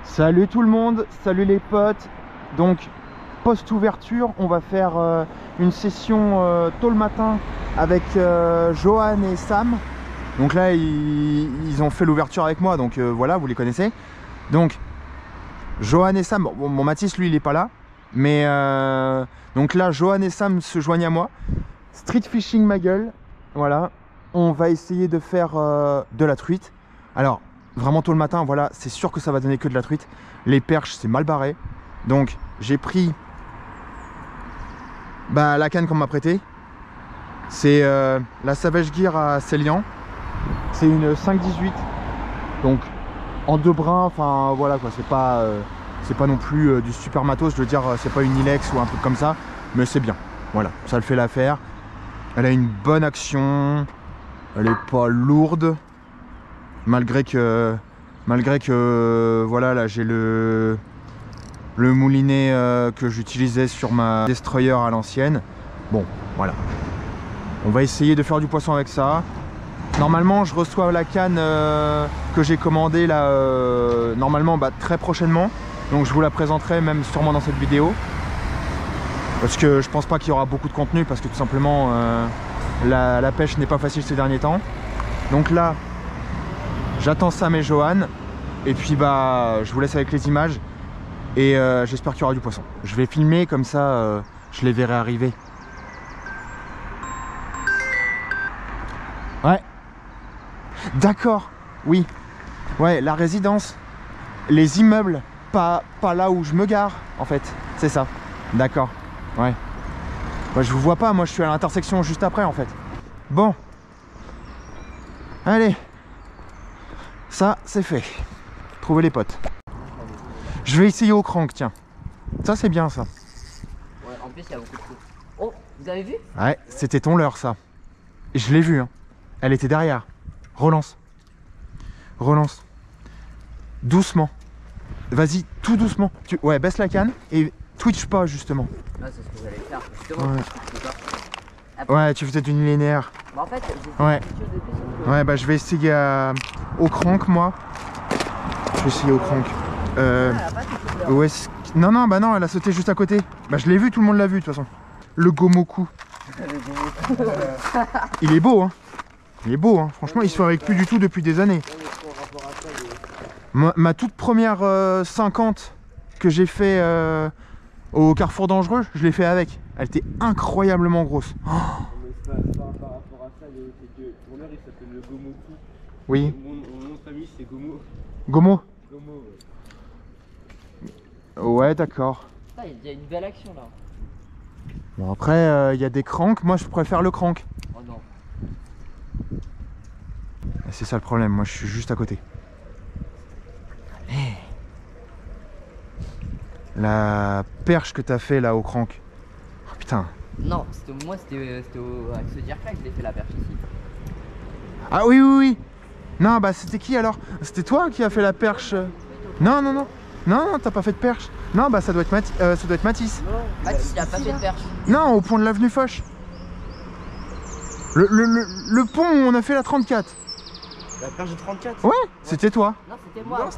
Salut tout le monde, salut les potes. Donc post-ouverture, on va faire une session tôt le matin avec Johan et Sam. Donc là ils ont fait l'ouverture avec moi, donc voilà, vous les connaissez. Donc Johan et Sam, bon Mathis lui il est pas là, mais donc là Johan et Sam se joignent à moi. Street fishing ma gueule, voilà. On va essayer de faire de la truite. Alors vraiment tôt le matin, voilà, c'est sûr que ça va donner que de la truite. Les perches c'est mal barré, donc j'ai pris la canne qu'on m'a prêtée. C'est la Savage Gear à Célian. C'est une 5-18, donc en deux brins, enfin voilà quoi, c'est pas non plus du super matos, je veux dire, c'est pas une Ilex ou un truc comme ça, mais c'est bien, voilà, ça le fait l'affaire. Elle a une bonne action, elle est pas lourde, malgré que voilà, là j'ai le moulinet que j'utilisais sur ma Destroyer à l'ancienne. Bon voilà, on va essayer de faire du poisson avec ça. Normalement je reçois la canne que j'ai commandée là normalement très prochainement, donc je vous la présenterai même sûrement dans cette vidéo, parce que je pense pas qu'il y aura beaucoup de contenu, parce que tout simplement la pêche n'est pas facile ces derniers temps. Donc là j'attends Sam et Johan, et puis je vous laisse avec les images, et j'espère qu'il y aura du poisson. Je vais filmer comme ça, je les verrai arriver. Ouais. D'accord, oui. Ouais, la résidence, les immeubles, pas là où je me gare, en fait. C'est ça. D'accord. Ouais. Moi, je vous vois pas, moi je suis à l'intersection juste après, en fait. Bon. Allez. Ça, c'est fait. Trouver les potes. Je vais essayer au crank, tiens. Ça, c'est bien, ça. Ouais, en plus, il y a beaucoup de coups. Oh, vous avez vu? Ouais, c'était ton leurre, ça. Je l'ai vu, hein. Elle était derrière. Relance. Relance. Doucement. Vas-y, tout doucement. Ouais, baisse la canne et twitch pas, justement. Ah, c'est ce que j'allais faire, justement. Ouais. Ouais, tu faisais du linéaire. En fait, ouais. Ouais, je vais essayer au crank, moi. Je vais essayer au crank. Ouais, non, non, elle a sauté juste à côté. Je l'ai vu, tout le monde l'a vu, de toute façon. Le Gomoku. Il est beau, hein. Il est beau, hein. Franchement, il se fabrique plus du tout depuis des années. Ma toute première 50 que j'ai fait au Carrefour Dangereux, je l'ai fait avec. Elle était incroyablement grosse. Oh. Mais c'est pas par rapport à ça, c'est que ton leurre il s'appelle le Gomoku. Oui. Mon nom de famille c'est Gomo. Gomo. Gomo, ouais, d'accord. Il y a une belle action là. Bon, après, il y a des cranks. Moi, je préfère le crank. Oh non. C'est ça le problème, moi je suis juste à côté. La perche que t'as fait là au crank. Oh putain. Non, moi c'était avec ce dirk là que je l'ai fait la perche ici. Ah oui, oui, oui. Non, c'était qui alors? C'était toi qui a fait la perche? Non, non, non. Non, t'as pas fait de perche. Non, ça doit être Mathis. Non, Mathis il a pas fait de perche. Non, au pont de l'avenue Foch. Le pont où on a fait la 34. La perche de 34? Ouais, c'était toi. Non, c'était moi.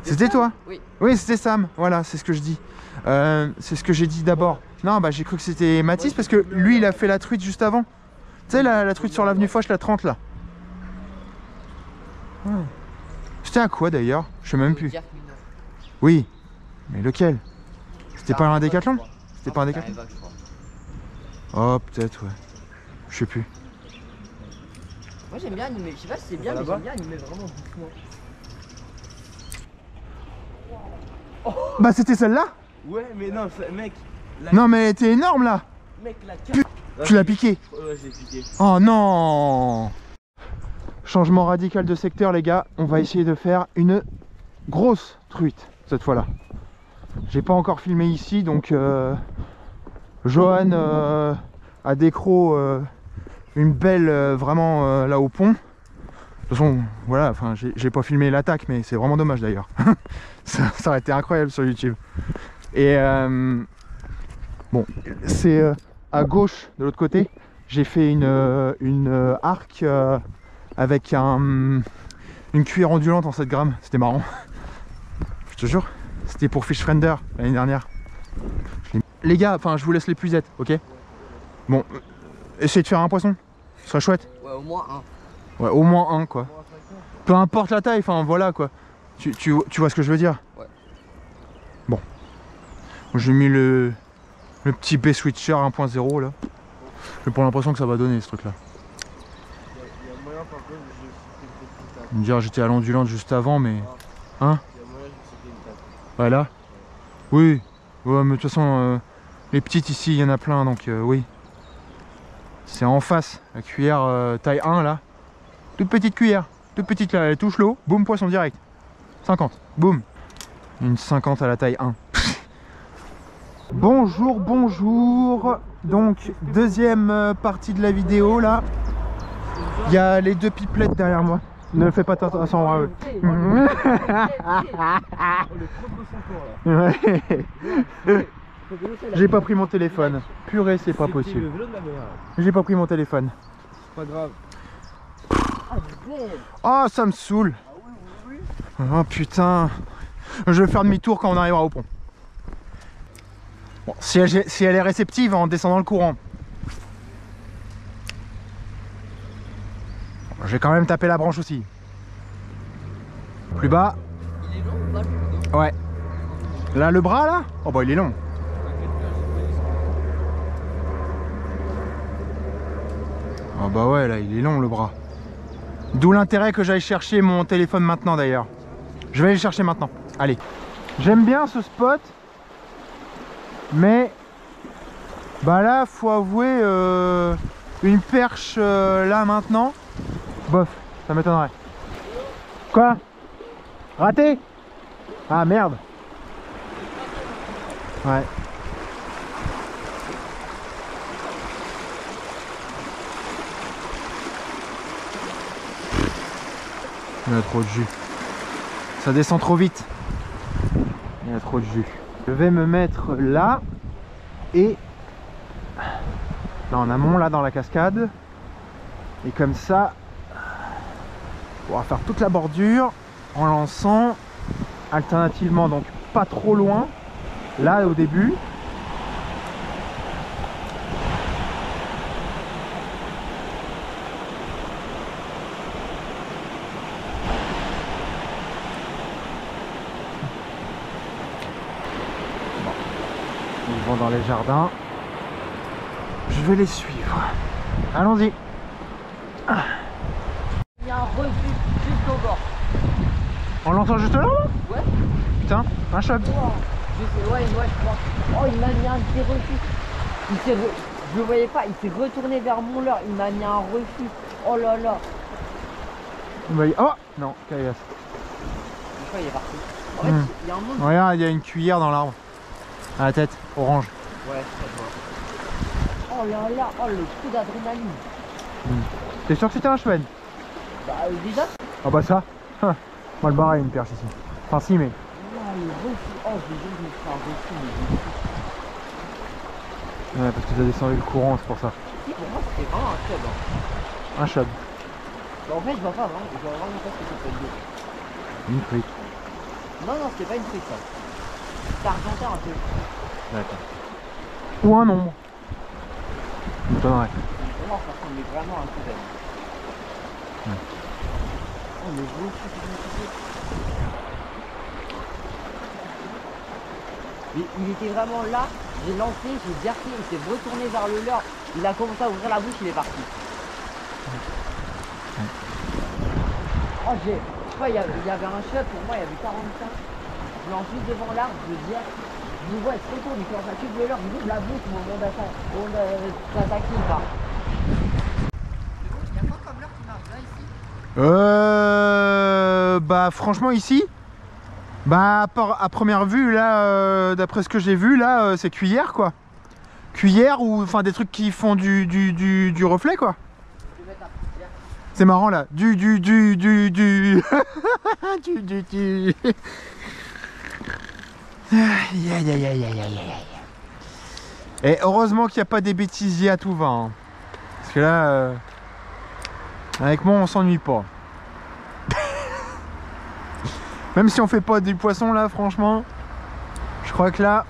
C'était toi. Oui. Oui, c'était Sam. Voilà, c'est ce que je dis. C'est ce que j'ai dit d'abord. Non, j'ai cru que c'était Mathis parce que lui, il a fait la truite juste avant. Tu sais, la truite sur l'avenue Foch, la 30 là. Ouais. C'était à quoi d'ailleurs? Je sais même plus. Oui, mais lequel? C'était pas un décathlon? C'était pas un décathlon? Oh, peut-être, ouais. Je sais plus. Moi j'aime bien animer, je sais pas si c'est bien, mais j'aime bien animer vraiment doucement. C'était celle-là? Ouais, mais non, mec. Non, mais elle était énorme là. Mec, la canne. Tu l'as piqué? Ouais, j'ai piqué. Oh non! Changement radical de secteur, les gars. On va essayer de faire une grosse truite cette fois-là. J'ai pas encore filmé ici, donc Johan a décro une belle vraiment là au pont. De toute façon, voilà, enfin j'ai pas filmé l'attaque, mais c'est vraiment dommage d'ailleurs. ça aurait été incroyable sur YouTube. Et bon, c'est à gauche de l'autre côté. J'ai fait une arc avec une cuillère ondulante en 7 grammes. C'était marrant. Je te jure, c'était pour Fish Friender l'année dernière. Les gars, enfin je vous laisse l'épuisette, ok? Bon, essayez de faire un poisson, ce serait chouette. Ouais, au moins un. Ouais, au moins un quoi. Peu importe la taille, enfin voilà quoi. Tu vois ce que je veux dire? Ouais. Bon. J'ai mis le petit B-Switcher 1.0 là. J'ai pas l'impression que ça va donner ce truc là. Il y a moyen par contre, je sais Me dire j'étais à l'ondulante juste avant mais... Hein? Il y a moyen, je sais une table. Voilà. Oui. Ouais mais de toute façon les petites ici il y en a plein donc oui. C'est en face, la cuillère taille 1 là. Toute petite cuillère. Toute petite là, elle touche l'eau, boum, poisson direct. 50, boum. Une 50 à la taille 1. Bonjour, bonjour. Donc, deuxième partie de la vidéo là. Il y a les deux pipelettes derrière moi. Ne fais pas attention à eux. Ouais. J'ai pas pris mon téléphone. Purée, c'est pas possible. Le vélo de la mer. J'ai pas pris mon téléphone. Pas grave. Oh, ça me saoule. Oh putain. Je vais faire demi-tour quand on arrivera au pont. Bon, si elle est réceptive en descendant le courant. Je vais quand même taper la branche aussi. Plus bas. Il est long ou pas le dos? Ouais. Là, le bras là? Oh bah il est long. Oh bah ouais, là il est long le bras. D'où l'intérêt que j'aille chercher mon téléphone maintenant d'ailleurs. Je vais aller le chercher maintenant. Allez. J'aime bien ce spot. Mais bah là faut avouer une perche là maintenant. Bof, ça m'étonnerait. Quoi? Raté? Ah merde. Ouais. Il y a trop de jus. Ça descend trop vite. Il y a trop de jus. Je vais me mettre là et là en amont, là dans la cascade. Et comme ça, on va faire toute la bordure en lançant alternativement, donc pas trop loin. Là au début. Ils vont dans les jardins. Je vais les suivre. Allons-y. Il y a un refus juste au bord. En lançant juste là? Ouais. Putain, un choc. Wow. Je sais, ouais, je crois. Oh, il m'a mis un petit refus. Je le voyais pas, il s'est retourné vers mon leurre. Il m'a mis un refus. Oh là là. Oh non, caillasse. Je crois qu'il est parti. En fait, il y a un monde. Regarde, il y a une cuillère dans l'arbre. À la tête, orange. Ouais, ça doit. Oh là là, oh le coup d'adrénaline. T'es sûr que c'était un chouette? Bah déjà. Ah bah ça. Moi le barrer une perche ici. Enfin si mais. Oh le refus. Oh j'ai dit que je me ferais un refus. Ouais parce que ça descendu le courant, c'est pour ça. Si pour moi c'était vraiment un chub. Hein. Un chub. Bah, en fait je vois pas vraiment, je vois vraiment pas ce que ça peut être. Une frite. Non non c'était pas une frite ça. C'est argentin un peu. D'accord. Ou un nombre. Ça m'étonnerait. Pour moi ça ressemble vraiment à un chub. Oh le refus que je me suis fait. Il était vraiment là, j'ai lancé, j'ai jerké, il s'est retourné vers le leurre, il a commencé à ouvrir la bouche, il est parti. Oh je sais pas, il y avait un chef, pour moi il y avait 45. Je lance juste devant l'arbre, je jerk, je le vois, il se retourne, il commence à tuer le leurre, il ouvre la bouche, mon monde d'attaque, il part. Il y a quoi comme leurre qui marche là ici? Bah franchement ici. Bah à première vue là, d'après ce que j'ai vu là, c'est cuillère quoi. Cuillère ou enfin des trucs qui font du reflet quoi. C'est marrant là, du du Aïe, aïe, aïe, aïe, aïe, aïe. Et heureusement qu'il n'y a pas des bêtisiers à tout va hein. Parce que là avec moi on s'ennuie pas. Même si on fait pas du poisson là, franchement, je crois que là,